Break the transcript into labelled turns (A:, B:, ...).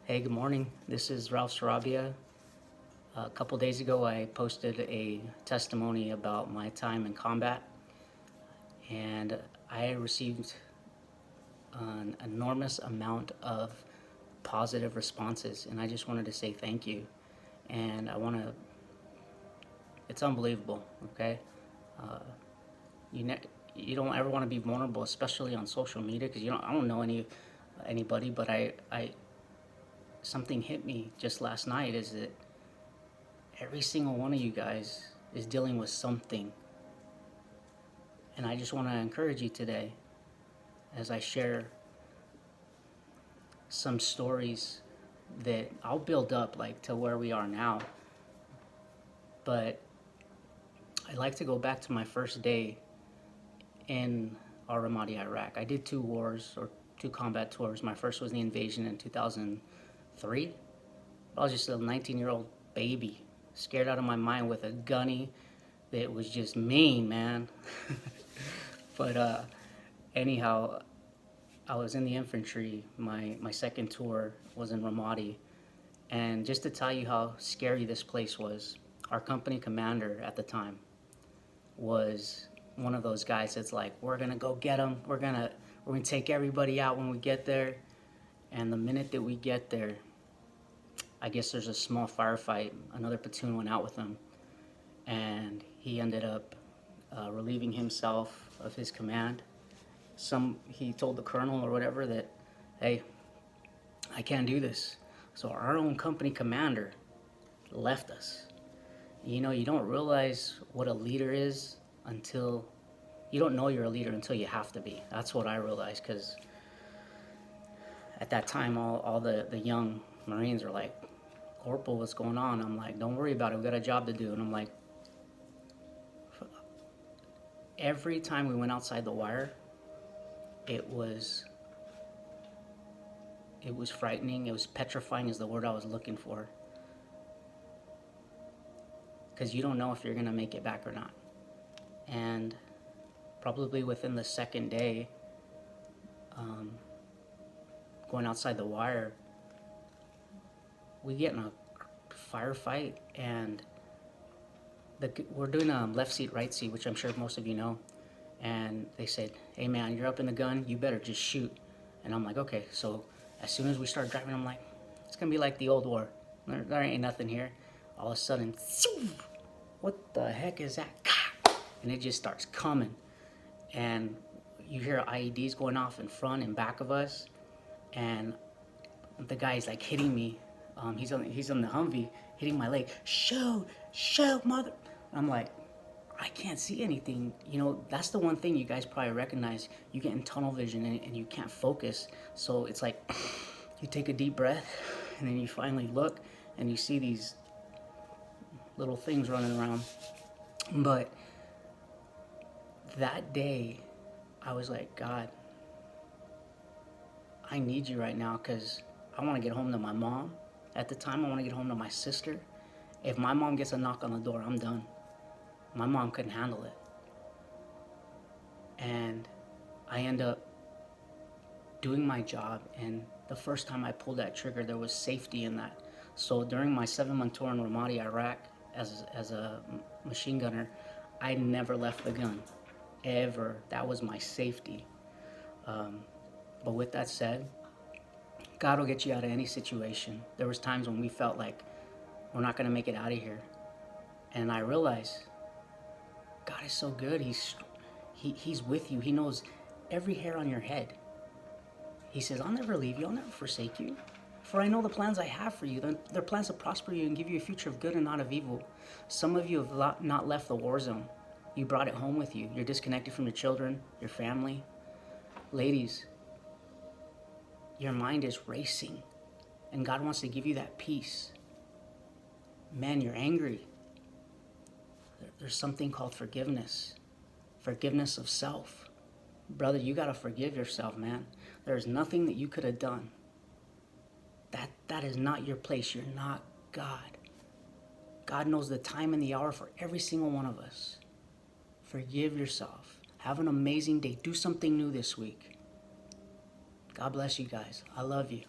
A: Hey, good morning. This is Ralph Sarabia. A couple days ago, I posted a testimony about my time in combat, and I received an enormous amount of positive responses, and I just wanted to say thank you. And it's unbelievable, okay? Uh, you, ne- you don't ever want to be vulnerable, especially on social media, because I don't know anybody, but something hit me just last night is that every single one of you guys is dealing with something. And I just want to encourage you today as I share some stories that I'll build up like to where we are now. But I like to go back to my first day in Ramadi, Iraq. I did two combat tours. My first was the invasion in 2003. I was just a 19-year-old baby, scared out of my mind with a gunny that was just mean, man. But anyhow, I was in the infantry. My second tour was in Ramadi. And just to tell you how scary this place was, our company commander at the time was one of those guys that's like, we're going to go get them. We're going to take everybody out when we get there. And the minute that we get there, I guess there's a small firefight. Another platoon went out with him. And he ended up relieving himself of his command. He told the colonel or whatever that, hey, I can't do this. So our own company commander left us. You know, you don't realize what a leader is until you don't know you're a leader until you have to be. That's what I realized, because at that time all the young Marines are like, Corporal, what's going on? I'm like, don't worry about it, we got a job to do. And I'm like, every time we went outside the wire, it was frightening. It was petrifying is the word I was looking for, because you don't know if you're gonna make it back or not. And probably within the second day, going outside the wire, we get in a firefight, and we're doing a left seat, right seat, which I'm sure most of you know. And they said, hey man, you're up in the gun, you better just shoot. And I'm like, okay. So as soon as we start driving, I'm like, it's gonna be like the old war. There ain't nothing here. All of a sudden, what the heck is that? And it just starts coming. And you hear IEDs going off in front and back of us. And the guy's like hitting me. He's on the Humvee, hitting my leg. Shoot, mother. I'm like, I can't see anything. You know, that's the one thing you guys probably recognize. You get in tunnel vision and you can't focus. So it's like, you take a deep breath, and then you finally look and you see these little things running around. But that day, I was like, God, I need you right now, because I want to get home to my mom. At the time, I want to get home to my sister. If my mom gets a knock on the door, I'm done. My mom couldn't handle it. And I end up doing my job, and the first time I pulled that trigger, there was safety in that. So during my 7-month tour in Ramadi, Iraq, as a machine gunner, I never left the gun, ever. That was my safety. But with that said, God will get you out of any situation. There was times when we felt like we're not gonna make it out of here. And I realized God is so good. He's with you. He knows every hair on your head. He says, I'll never leave you. I'll never forsake you. For I know the plans I have for you. They're plans to prosper you and give you a future of good and not of evil. Some of you have not left the war zone. You brought it home with you. You're disconnected from your children, your family. Ladies, your mind is racing, and God wants to give you that peace. Men, you're angry. There's something called forgiveness. Forgiveness of self. Brother, you got to forgive yourself, man. There's nothing that you could have done. That is not your place. You're not God. God knows the time and the hour for every single one of us. Forgive yourself. Have an amazing day. Do something new this week. God bless you guys. I love you.